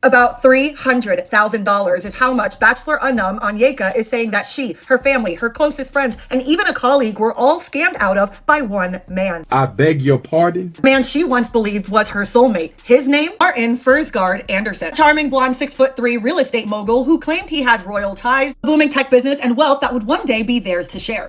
About $300,000 is how much Bachelor Anum Onyeka is saying that she, her family, her closest friends, and even a colleague were all scammed out of by one man. I beg your pardon? Man she once believed was her soulmate. His name? Martin Fursgaard Anderson. Charming blonde 6'3" real estate mogul who claimed he had royal ties, booming tech business, and wealth that would one day be theirs to share.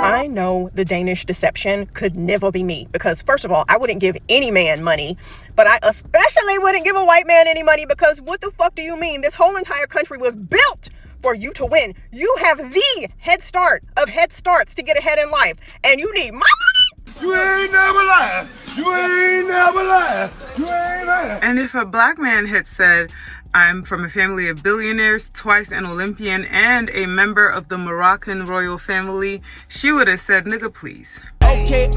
I know the Danish deception could never be me because, first of all, I wouldn't give any man money, but I especially wouldn't give a white man any money because what the fuck do you mean? This whole entire country was built for you to win. You have the head start of head starts to get ahead in life, and you need my money. You ain't never lied. You ain't never lied. You ain't lied. And if a black man had said, I'm from a family of billionaires, twice an Olympian, and a member of the Moroccan royal family, she would have said, nigga, please. Okay.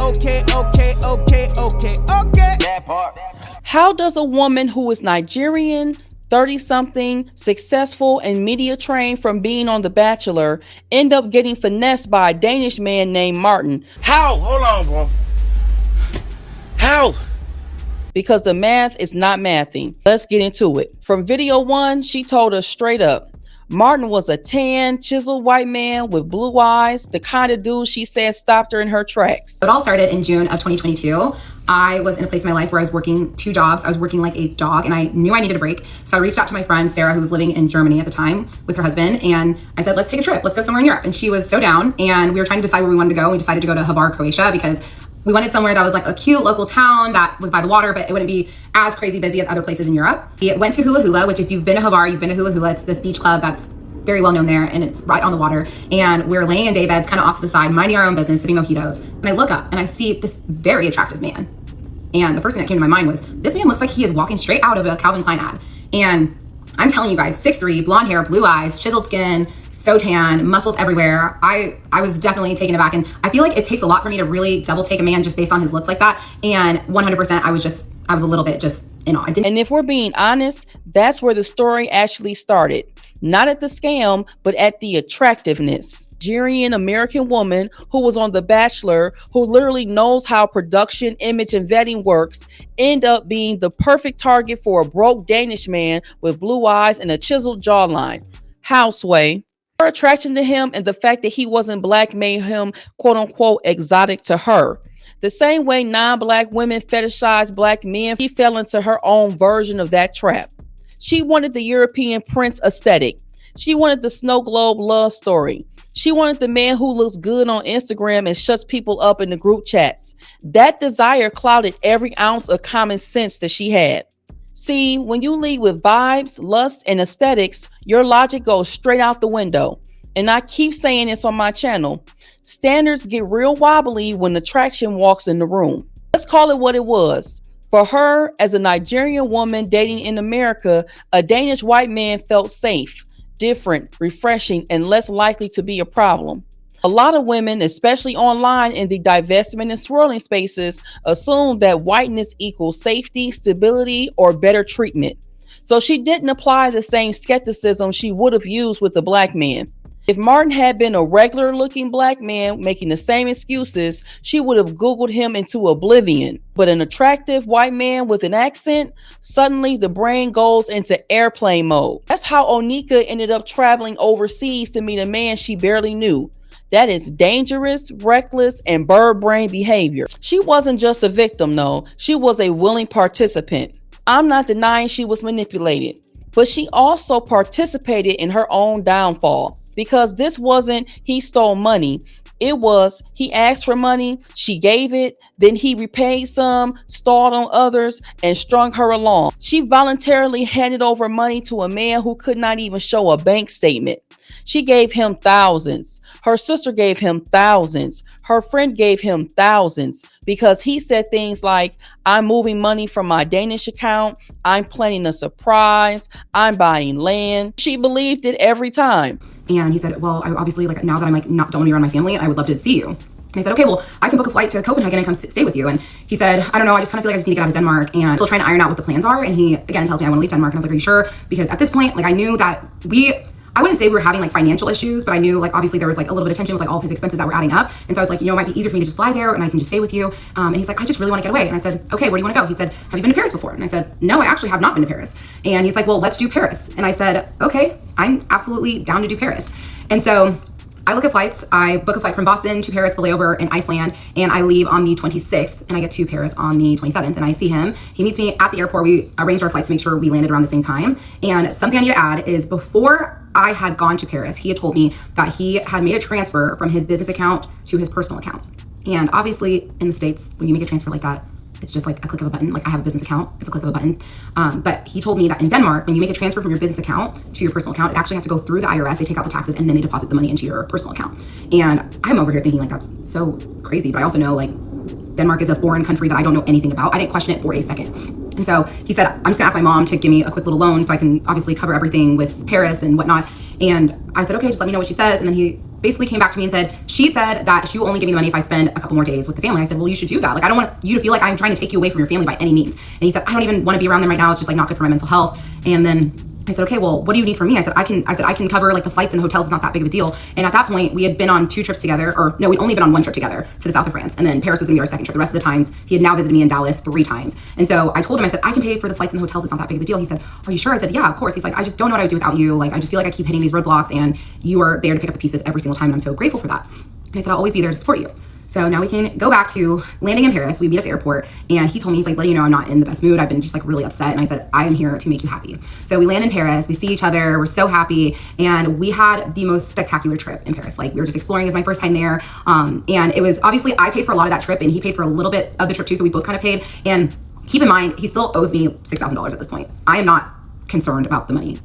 That part. How does a woman who is Nigerian, 30-something, successful, and media trained from being on The Bachelor end up getting finessed by a Danish man named Martin? How? Hold on, bro. How? Because the math is not mathing. Let's get into it. From video 1, she told us straight up, Martin was a tan, chiseled white man with blue eyes, the kind of dude she said stopped her in her tracks. It all started in June of 2022. I was in a place in my life where I was working 2 jobs. I was working like a dog and I knew I needed a break. So I reached out to my friend, Sarah, who was living in Germany at the time with her husband. And I said, let's take a trip. Let's go somewhere in Europe. And she was so down. And we were trying to decide where we wanted to go. We decided to go to Hvar, Croatia, because we wanted somewhere that was like a cute local town that was by the water, but it wouldn't be as crazy busy as other places in Europe. We went to Hula Hula, which if you've been to Hvar, you've been to Hula Hula. It's this beach club that's very well known there and it's right on the water. And we're laying in day beds kind of off to the side, minding our own business, sipping mojitos. And I look up and I see this very attractive man. And the first thing that came to my mind was, this man looks like he is walking straight out of a Calvin Klein ad. And I'm telling you guys, 6'3", blonde hair, blue eyes, chiseled skin, so tan, muscles everywhere. I was definitely taken aback. And I feel like it takes a lot for me to really double take a man just based on his looks like that. And 100%, I was a little bit just in awe. And if we're being honest, that's where the story actually started. Not at the scam, but at the attractiveness. Nigerian American woman who was on The Bachelor, who literally knows how production, image, and vetting works, end up being the perfect target for a broke Danish man with blue eyes and a chiseled jawline. Houseway. Her attraction to him and the fact that he wasn't black made him quote unquote exotic to her. The same way non-black women fetishize black men, she fell into her own version of that trap. She wanted the European prince aesthetic. She wanted the snow globe love story. She wanted the man who looks good on Instagram and shuts people up in the group chats. That desire clouded every ounce of common sense that she had. See, when you lead with vibes, lust, and aesthetics, your logic goes straight out the window. And I keep saying this on my channel. Standards get real wobbly when attraction walks in the room. Let's call it what it was. For her, as a Nigerian woman dating in America, a Danish white man felt safe, different, refreshing, and less likely to be a problem. A lot of women, especially online in the divestment and swirling spaces, assume that whiteness equals safety, stability, or better treatment. So she didn't apply the same skepticism she would have used with the black man. If Martin had been a regular looking black man making the same excuses, she would have Googled him into oblivion. But an attractive white man with an accent, suddenly the brain goes into airplane mode. That's how Onyeka ended up traveling overseas to meet a man she barely knew. That is dangerous, reckless, and bird brain behavior. She wasn't just a victim, though. She was a willing participant. I'm not denying she was manipulated, but she also participated in her own downfall. Because this wasn't he stole money. It was he asked for money, she gave it, then he repaid some, stalled on others, and strung her along. She voluntarily handed over money to a man who could not even show a bank statement. She gave him thousands. Her sister gave him thousands. Her friend gave him thousands because he said things like, I'm moving money from my Danish account. I'm planning a surprise. I'm buying land. She believed it every time. And he said, well, I obviously, like, now that I'm like don't want to be around my family, I would love to see you. And I said, okay, well, I can book a flight to Copenhagen and come stay with you. And he said, I don't know, I just kind of feel like I just need to get out of Denmark, and I'm still trying to iron out what the plans are. And he again tells me I want to leave Denmark. And I was like, are you sure? Because at this point, like, I knew that I wouldn't say we were having like financial issues, but I knew like obviously there was like a little bit of tension with like all of his expenses that were adding up. And so I was like, you know, it might be easier for me to just fly there and I can just stay with you. And he's like, I just really want to get away. And I said, okay, where do you want to go? He said, have you been to Paris before? And I said, no, I actually have not been to Paris. And he's like, well, let's do Paris. And I said, okay, I'm absolutely down to do Paris. And so I look at flights. I book a flight from Boston to Paris for layover in Iceland, and I leave on the 26th, and I get to Paris on the 27th, and I see him. He meets me at the airport. We arranged our flights to make sure we landed around the same time. And something I need to add is before I had gone to Paris, he had told me that he had made a transfer from his business account to his personal account. And obviously in the States, when you make a transfer like that, it's just like a click of a button. Like I have a business account, it's a click of a button. But he told me that in Denmark, when you make a transfer from your business account to your personal account, it actually has to go through the IRS. They take out the taxes and then they deposit the money into your personal account. And I'm over here thinking like that's so crazy. But I also know like Denmark is a foreign country that I don't know anything about. I didn't question it for a second. And so he said, I'm just gonna ask my mom to give me a quick little loan so I can obviously cover everything with Paris and whatnot. And I said, okay, just let me know what she says. And then he basically came back to me and said, she said that she will only give me the money if I spend a couple more days with the family. I said, well, you should do that. Like, I don't want you to feel like I'm trying to take you away from your family by any means. And he said, I don't even want to be around them right now. It's just like not good for my mental health. And then I said, okay, well, what do you need from me? I said, I can cover like the flights and hotels. It's not that big of a deal. And at that point we had been on 2 trips together, or no, we'd only been on 1 trip together to the south of France. And then Paris was gonna be our second trip. The rest of the times he had now visited me in Dallas 3 times. And so I told him, I said, I can pay for the flights and the hotels. It's not that big of a deal. He said, are you sure? I said, yeah, of course. He's like, I just don't know what I would do without you. Like, I just feel like I keep hitting these roadblocks and you are there to pick up the pieces every single time. And I'm so grateful for that. And I said, I'll always be there to support you. So now we can go back to landing in Paris. We meet at the airport and he told me, he's like, letting you know I'm not in the best mood. I've been just like really upset. And I said, I am here to make you happy. So we land in Paris, we see each other, we're so happy. And we had the most spectacular trip in Paris. Like we were just exploring. It was my first time there. And it was obviously, I paid for a lot of that trip and he paid for a little bit of the trip too. So we both kind of paid. And keep in mind, he still owes me $6,000 at this point. I am not concerned about the money.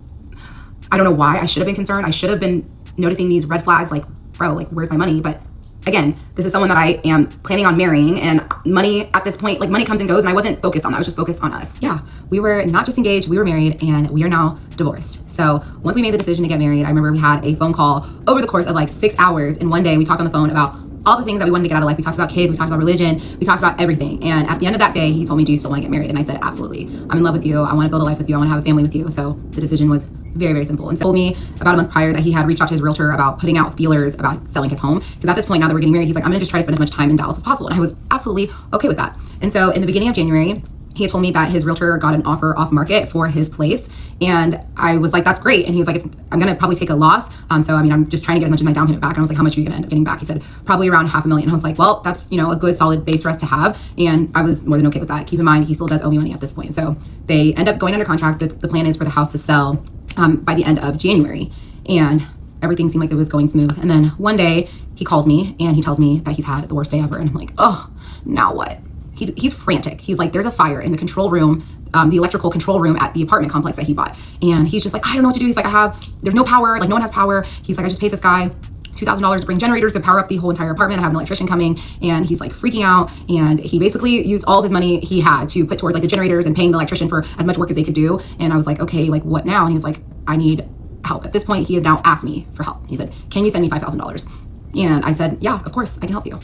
I don't know why I should have been concerned. I should have been noticing these red flags like, bro, like where's my money? But again, this is someone that I am planning on marrying, and money at this point, like money comes and goes, and I wasn't focused on that. I was just focused on us. Yeah, we were not just engaged, we were married, and we are now divorced. So once we made the decision to get married, I remember we had a phone call over the course of like 6 hours. And one day we talked on the phone about all the things that we wanted to get out of life. We talked about kids, we talked about religion, we talked about everything. And at the end of that day, he told me, do you still want to get married? And I said, absolutely. I'm in love with you. I want to build a life with you. I want to have a family with you. So the decision was very, very simple. And so he told me about a month prior that he had reached out to his realtor about putting out feelers about selling his home. Because at this point, now that we're getting married, he's like, I'm going to just try to spend as much time in Dallas as possible. And I was absolutely okay with that. And so in the beginning of January, he had told me that his realtor got an offer off market for his place. And I was like, that's great. And he was like, I'm going to probably take a loss. So, I mean, I'm just trying to get as much of my down payment back. And I was like, how much are you going to end up getting back? He said, probably around $500,000. I was like, well, that's, you know, a good solid base for us to have. And I was more than okay with that. Keep in mind, he still does owe me money at this point. So they end up going under contract. The plan is for the house to sell by the end of January. And everything seemed like it was going smooth. And then one day he calls me and he tells me that he's had the worst day ever. And I'm like, oh, now what? He's frantic. He's like, there's a fire in the control room, the electrical control room at the apartment complex that he bought. And he's just like, I don't know what to do. He's like, there's no power. Like no one has power. He's like, I just paid this guy $2,000 to bring generators to power up the whole entire apartment. I have an electrician coming. And he's like freaking out. And he basically used all of his money he had to put towards like the generators and paying the electrician for as much work as they could do. And I was like, okay, like what now? And he was like, I need help. At this point, he has now asked me for help. He said, can you send me $5,000? And I said, yeah, of course I can help you.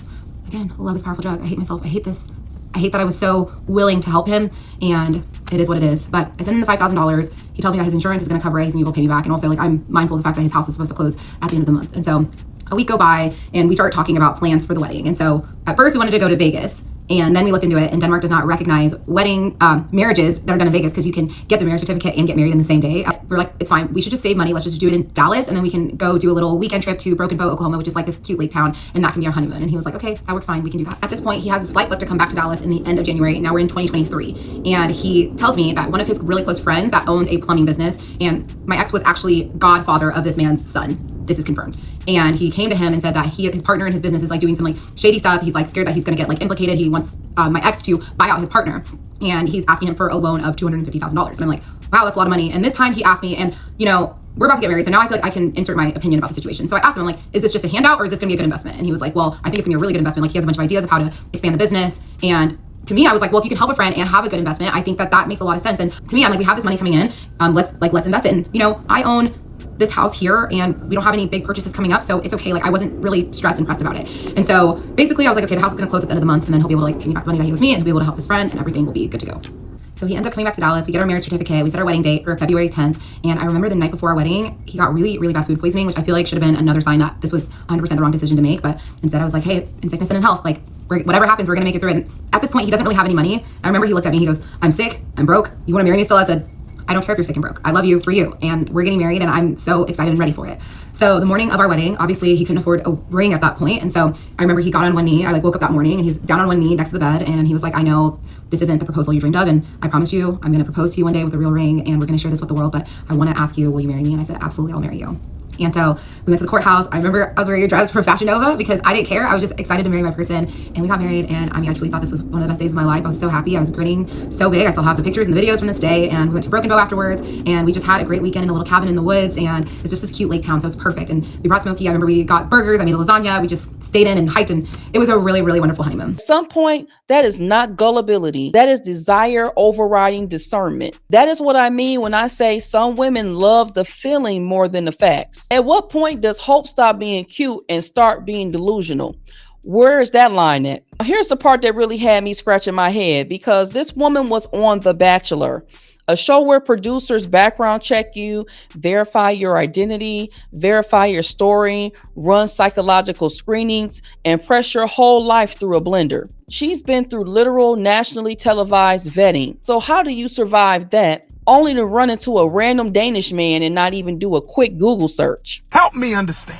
Again, love is a powerful drug. I hate myself. I hate this. I hate that I was so willing to help him, and it is what it is. But I sent him the $5,000. He told me that his insurance is going to cover it. He's going to be able to pay me back. And also, like, I'm mindful of the fact that his house is supposed to close at the end of the month. And so a week go by and we start talking about plans for the wedding. And so at first we wanted to go to Vegas. And then we looked into it, and Denmark does not recognize wedding marriages that are done in Vegas because you can get the marriage certificate and get married in the same day. We're like, it's fine. We should just save money. Let's just do it in Dallas, and then we can go do a little weekend trip to Broken Bow, Oklahoma, which is like this cute lake town, and that can be our honeymoon. And he was like, okay, that works fine. We can do that. At this point, he has his flight booked to come back to Dallas in the end of January. Now we're in 2023, and he tells me that one of his really close friends that owns a plumbing business, and my ex was actually godfather of this man's son. This is confirmed. And he came to him and said that his partner in his business is like doing some like shady stuff. He's like scared that he's going to get like implicated. He wants my ex to buy out his partner, and he's asking him for a loan of $250,000. And I'm like, wow, that's a lot of money. And this time he asked me, and you know, we're about to get married, so now I feel like I can insert my opinion about the situation. So I asked him, I'm like, is this just a handout or is this going to be a good investment? And he was like, well, I think it's going to be a really good investment. Like he has a bunch of ideas of how to expand the business. And to me, I was like, well, if you can help a friend and have a good investment, I think that makes a lot of sense. And to me, I'm like, we have this money coming in. Let's invest it. And you know, I own this house here and we don't have any big purchases coming up, so it's okay. Like I wasn't really stressed and pressed about it. And so basically I was like, okay, the house is gonna close at the end of the month, and then he'll be able to like pay me back the money that he owes me, and he'll be able to help his friend, and everything will be good to go. So he ends up coming back to Dallas. We get our marriage certificate. We set our wedding date for February 10th. And I remember the night before our wedding, he got really, really bad food poisoning, which I feel like should have been another sign that this was 100% the wrong decision to make. But instead I was like, hey, in sickness and in health, like whatever happens, we're going to make it through. And at this point, he doesn't really have any money. I remember he looked at me, he goes, I'm sick, I'm broke. You want to marry me still? I said, I don't care if you're sick and broke. I love you for you. And we're getting married and I'm so excited and ready for it. So the morning of our wedding, obviously he couldn't afford a ring at that point. And so I remember he got on one knee. I woke up that morning and he's down on one knee next to the bed. And he was like, I know this isn't the proposal you dreamed of. And I promise you, I'm going to propose to you one day with a real ring and we're going to share this with the world. But I want to ask you, will you marry me? And I said, absolutely, I'll marry you. And so we went to the courthouse. I remember I was wearing a dress from Fashion Nova because I didn't care. I was just excited to marry my person. And we got married. And I truly thought this was one of the best days of my life. I was so happy. I was grinning so big. I still have the pictures and the videos from this day. And we went to Broken Bow afterwards. And we just had a great weekend in a little cabin in the woods. And it's just this cute lake town. So it's perfect. And we brought Smokey. I remember we got burgers. I made a lasagna. We just stayed in and hiked. And it was a really, really wonderful honeymoon. At some point, that is not gullibility. That is desire overriding discernment. That is what I mean when I say some women love the feeling more than the facts. At what point does hope stop being cute and start being delusional? Where is that line at? Here's the part that really had me scratching my head, because this woman was on The Bachelor, a show where producers background check you, verify your identity, verify your story, run psychological screenings, and press your whole life through a blender. She's been through literal nationally televised vetting. So how do you survive that, only to run into a random Danish man and not even do a quick Google search? Help me understand.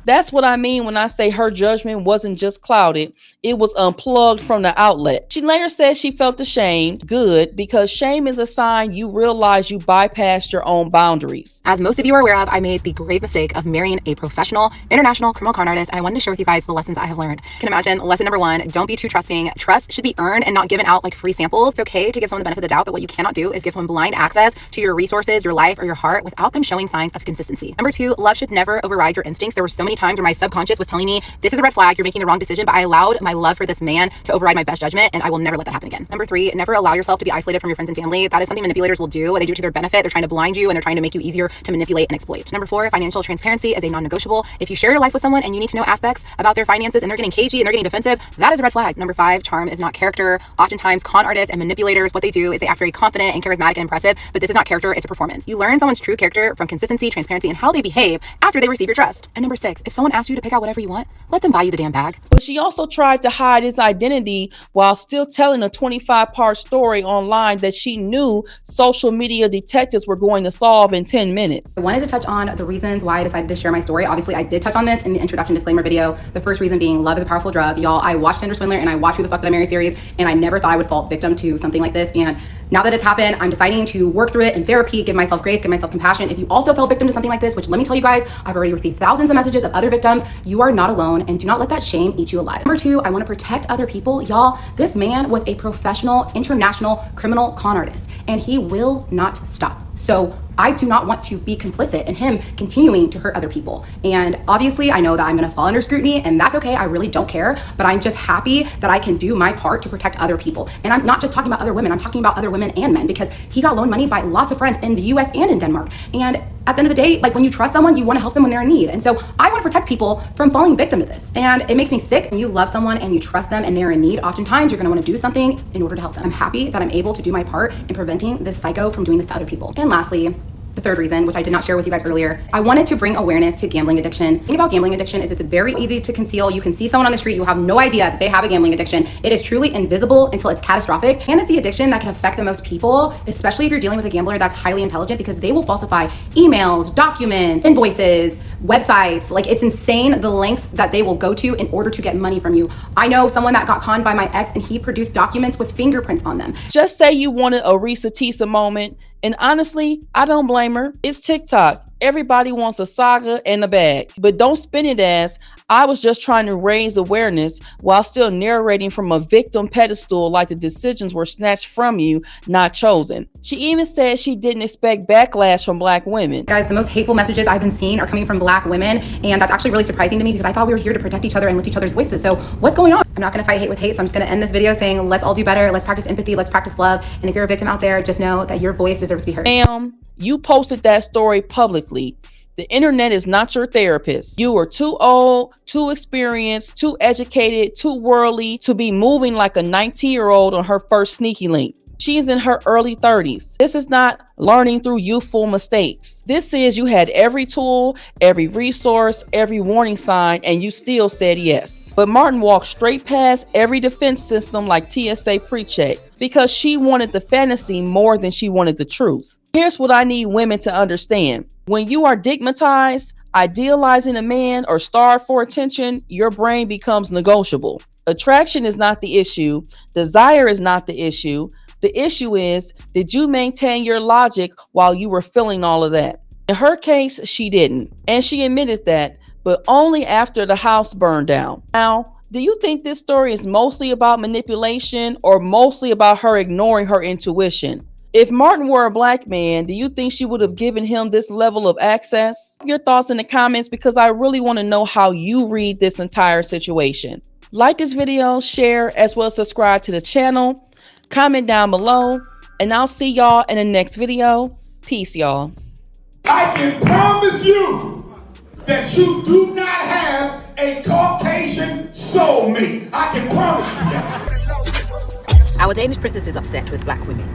That's what I mean when I say her judgment wasn't just clouded, it was unplugged from the outlet. She later said she felt ashamed. Good, because shame is a sign you realize you bypassed your own boundaries. As most of you are aware of, I made the grave mistake of marrying a professional, international criminal con artist, and I wanted to share with you guys the lessons I have learned. You can imagine lesson number 1, don't be too trusting. Trust should be earned and not given out like free samples. It's okay to give someone the benefit of the doubt, but what you cannot do is give someone blind access to your resources, your life, or your heart without them showing signs of consistency. Number 2, love should never override your instincts. There were so many times where my subconscious was telling me, this is a red flag, you're making the wrong decision, but I allowed my love for this man to override my best judgment, and I will never let that happen again. Number 3, never allow yourself to be isolated from your friends and family. That is something manipulators will do. They do it to their benefit. They're trying to blind you and they're trying to make you easier to manipulate and exploit. Number 4, financial transparency is a non-negotiable. If you share your life with someone and you need to know aspects about their finances and they're getting cagey and they're getting defensive, that is a red flag. Number 5, charm is not character. Oftentimes con artists and manipulators, what they do is they act very confident and charismatic and impressive, but this is not character, it's a performance. You learn someone's true character from consistency, transparency, and how they behave after they receive your trust. And number 6, if someone asks you to pick out whatever you want, let them buy you the damn bag. But she also tried to hide his identity while still telling a 25-part story online that she knew social media detectives were going to solve in 10 minutes. I wanted to touch on the reasons why I decided to share my story. Obviously, I did touch on this in the introduction disclaimer video. The first reason being love is a powerful drug. Y'all, I watched Tinder Swindler and I watched Who the Fuck Did I Marry series, and I never thought I would fall victim to something like this. And now that it's happened, I'm deciding to work through it in therapy, give myself grace, give myself compassion. If you also fell victim to something like this, which let me tell you guys, I've already received thousands of messages of other victims, you are not alone, and do not let that shame eat you alive. Number 2, I want to protect other people. Y'all, this man was a professional, international criminal con artist, and he will not stop. So I do not want to be complicit in him continuing to hurt other people. And obviously I know that I'm going to fall under scrutiny, and that's okay. I really don't care, but I'm just happy that I can do my part to protect other people. And I'm not just talking about other women, I'm talking about other women and men, because he got loaned money by lots of friends in the US and in Denmark. And at the end of the day, like when you trust someone, you want to help them when they're in need. And so I want to protect people from falling victim to this. And it makes me sick. When you love someone and you trust them and they're in need, oftentimes you're going to want to do something in order to help them. I'm happy that I'm able to do my part in preventing this psycho from doing this to other people. And lastly, the third reason, which I did not share with you guys earlier, I wanted to bring awareness to gambling addiction. The thing about gambling addiction is it's very easy to conceal. You can see someone on the street, you have no idea that they have a gambling addiction. It is truly invisible until it's catastrophic. And it's the addiction that can affect the most people, especially if you're dealing with a gambler that's highly intelligent, because they will falsify emails, documents, invoices, websites. Like, it's insane the lengths that they will go to in order to get money from you. I know someone that got conned by my ex, and he produced documents with fingerprints on them. Just say you wanted a Risa Tisa moment, and honestly, I don't blame her. It's TikTok. Everybody wants a saga and a bag, but don't spin it as I was just trying to raise awareness while still narrating from a victim pedestal like the decisions were snatched from you, not chosen. She even said she didn't expect backlash from Black women. Guys, the most hateful messages I've been seeing are coming from Black women, and that's actually really surprising to me because I thought we were here to protect each other and lift each other's voices. So what's going on? I'm not gonna fight hate with hate, so I'm just gonna end this video saying let's all do better, let's practice empathy, let's practice love, and if you're a victim out there, just know that your voice deserves to be heard. Ma'am, you posted that story publicly. The internet is not your therapist. You are too old, too experienced, too educated, too worldly to be moving like a 19-year-old on her first sneaky link. She is in her early 30s. This is not learning through youthful mistakes. This is you had every tool, every resource, every warning sign, and you still said yes. But Martin walked straight past every defense system like TSA pre-check because she wanted the fantasy more than she wanted the truth. Here's what I need women to understand. When you are digmatized, idealizing a man, or starved for attention, your brain becomes negotiable. Attraction is not the issue. Desire is not the issue. The issue is, did you maintain your logic while you were feeling all of that? In her case, she didn't. And she admitted that, but only after the house burned down. Now, do you think this story is mostly about manipulation or mostly about her ignoring her intuition? If Martin were a black man, do you think she would have given him this level of access? Your thoughts in the comments, because I really want to know how you read this entire situation. Like this video, share, as well as subscribe to the channel. Comment down below, and I'll see y'all in the next video. Peace, y'all. I can promise you that you do not have a Caucasian soulmate. I can promise you that. Our Danish princess is upset with black women,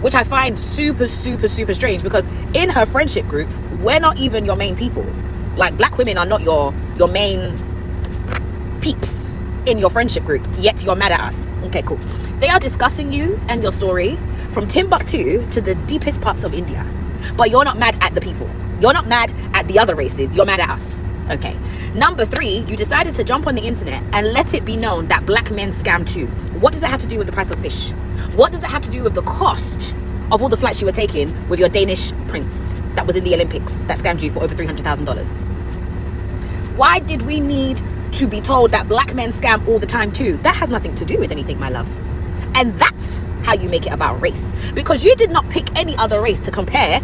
which I find super strange, because in her friendship group, we're not even your main people. Like, black women are not your main peeps in your friendship group, yet you're mad at us. Okay, cool. They are discussing you and your story from Timbuktu to the deepest parts of India, but you're not mad at the people. You're not mad at the other races. You're mad at us. Okay. Number 3, you decided to jump on the internet and let it be known that black men scam too. What does that have to do with the price of fish? What does it have to do with the cost of all the flights you were taking with your Danish prince that was in the Olympics that scammed you for over $300,000? Why did we need to be told that black men scam all the time too? That has nothing to do with anything, my love. And that's how you make it about race, because you did not pick any other race to compare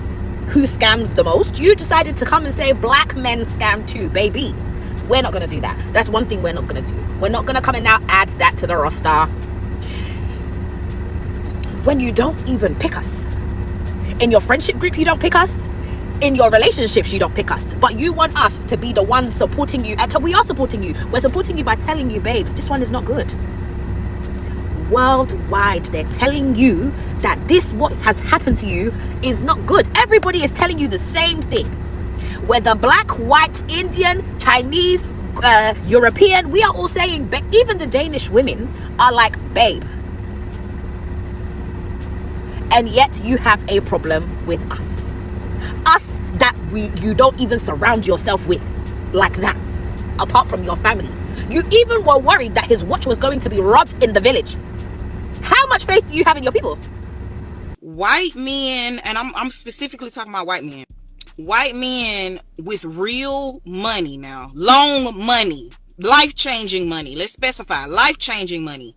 who scams the most. You decided to come and say black men scam too, baby. We're not going to do that. That's one thing we're not going to do. We're not going to come and now add that to the roster when you don't even pick us. In your friendship group, you don't pick us. In your relationships, you don't pick us. But you want us to be the ones supporting you. We are supporting you. We're supporting you by telling you, babes, this one is not good. Worldwide, they're telling you that this, what has happened to you, is not good. Everybody is telling you the same thing. Whether black, white, Indian, Chinese, European, we are all saying, even the Danish women are like, babe. And yet you have a problem with us. Us that you don't even surround yourself with like that, apart from your family. You even were worried that his watch was going to be robbed in the village. How much faith do you have in your people? White men, and I'm specifically talking about white men. White men with real money now. Long money. Life-changing money. Let's specify. Life-changing money.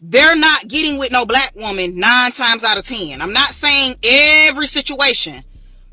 They're not getting with no black woman 9 times out of 10. I'm not saying every situation,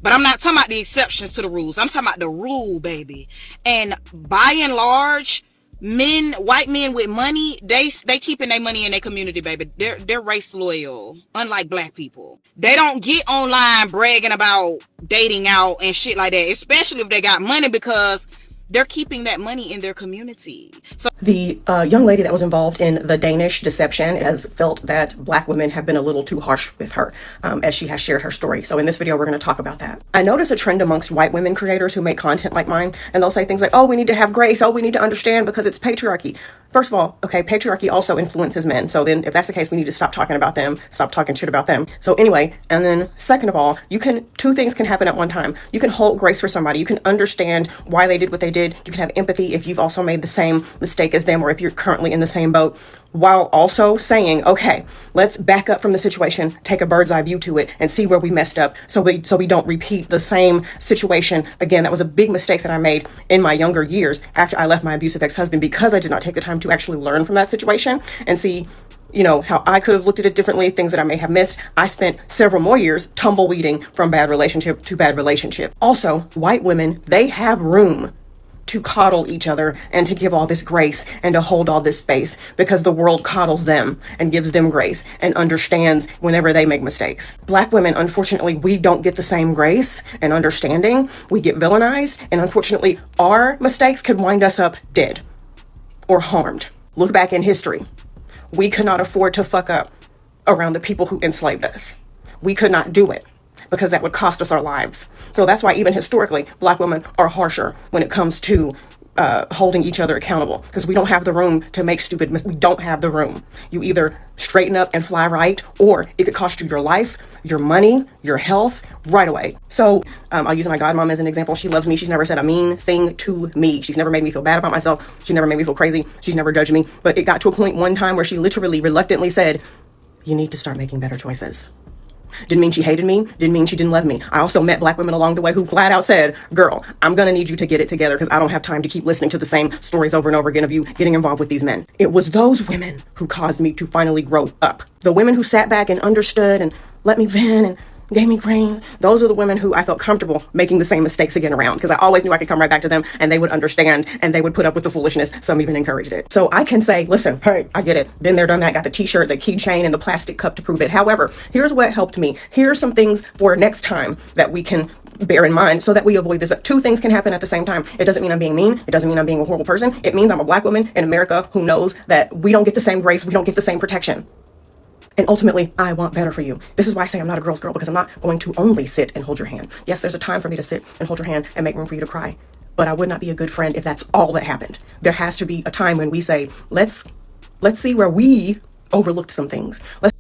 but I'm not talking about the exceptions to the rules. I'm talking about the rule, baby. And by and large, white men with money, they keeping their money in their community, baby. They're race loyal, unlike black people. They don't get online bragging about dating out and shit like that, especially if they got money, because they're keeping that money in their community. So the young lady that was involved in the Danish deception has felt that black women have been a little too harsh with her, as she has shared her story. So in this video, we're going to talk about that. I notice a trend amongst white women creators who make content like mine, and they'll say things like, oh, we need to have grace. Oh, we need to understand because it's patriarchy. First of all, okay, patriarchy also influences men. So then if that's the case, we need to stop talking about them, stop talking shit about them. So anyway, and then second of all, two things can happen at one time. You can hold grace for somebody. You can understand why they did what they did. You can have empathy if you've also made the same mistake as them, or if you're currently in the same boat, while also saying, okay, let's back up from the situation, take a bird's eye view to it, and see where we messed up so we don't repeat the same situation again. That was a big mistake that I made in my younger years after I left my abusive ex-husband, because I did not take the time to actually learn from that situation and see, you know, how I could have looked at it differently, things that I may have missed. I spent several more years tumbleweeding from bad relationship to bad relationship. Also, white women, they have room to coddle each other and to give all this grace and to hold all this space, because the world coddles them and gives them grace and understands whenever they make mistakes. Black women, unfortunately, we don't get the same grace and understanding. We get villainized, and unfortunately, our mistakes could wind us up dead or harmed. Look back in history. We could not afford to fuck up. around the people who enslaved us. We could not do it because that would cost us our lives. So that's why even historically, Black women are harsher when it comes to holding each other accountable, because we don't have the room to make stupid we don't have the room. You either straighten up and fly right, or it could cost you your life, your money, your health right away. So I'll use my godmom as an example. She loves me. She's never said a mean thing to me. She's never made me feel bad about myself. She never made me feel crazy. She's never judged me. But it got to a point one time where she literally reluctantly said, you need to start making better choices. Didn't mean she hated me, didn't mean she didn't love me. I also met Black women along the way who flat out said, girl, I'm gonna need you to get it together because I don't have time to keep listening to the same stories over and over again of you getting involved with these men. It was those women who caused me to finally grow up. The women who sat back and understood and let me vent and gave me grain, those are the women who I felt comfortable making the same mistakes again around, because I always knew I could come right back to them and they would understand and they would put up with the foolishness. Some even encouraged it. So I can say, listen, hey, I get it. Been there, done that, got the t-shirt, the keychain, and the plastic cup to prove it. However, here's what helped me. Here's some things for next time that we can bear in mind so that we avoid this. But two things can happen at the same time. It doesn't mean I'm being mean. It doesn't mean I'm being a horrible person. It means I'm a Black woman in America who knows that we don't get the same grace. We don't get the same protection. And ultimately, I want better for you. This is why I say I'm not a girl's girl, because I'm not going to only sit and hold your hand. Yes, there's a time for me to sit and hold your hand and make room for you to cry. But I would not be a good friend if that's all that happened. There has to be a time when we say, let's see where we overlooked some things. Let's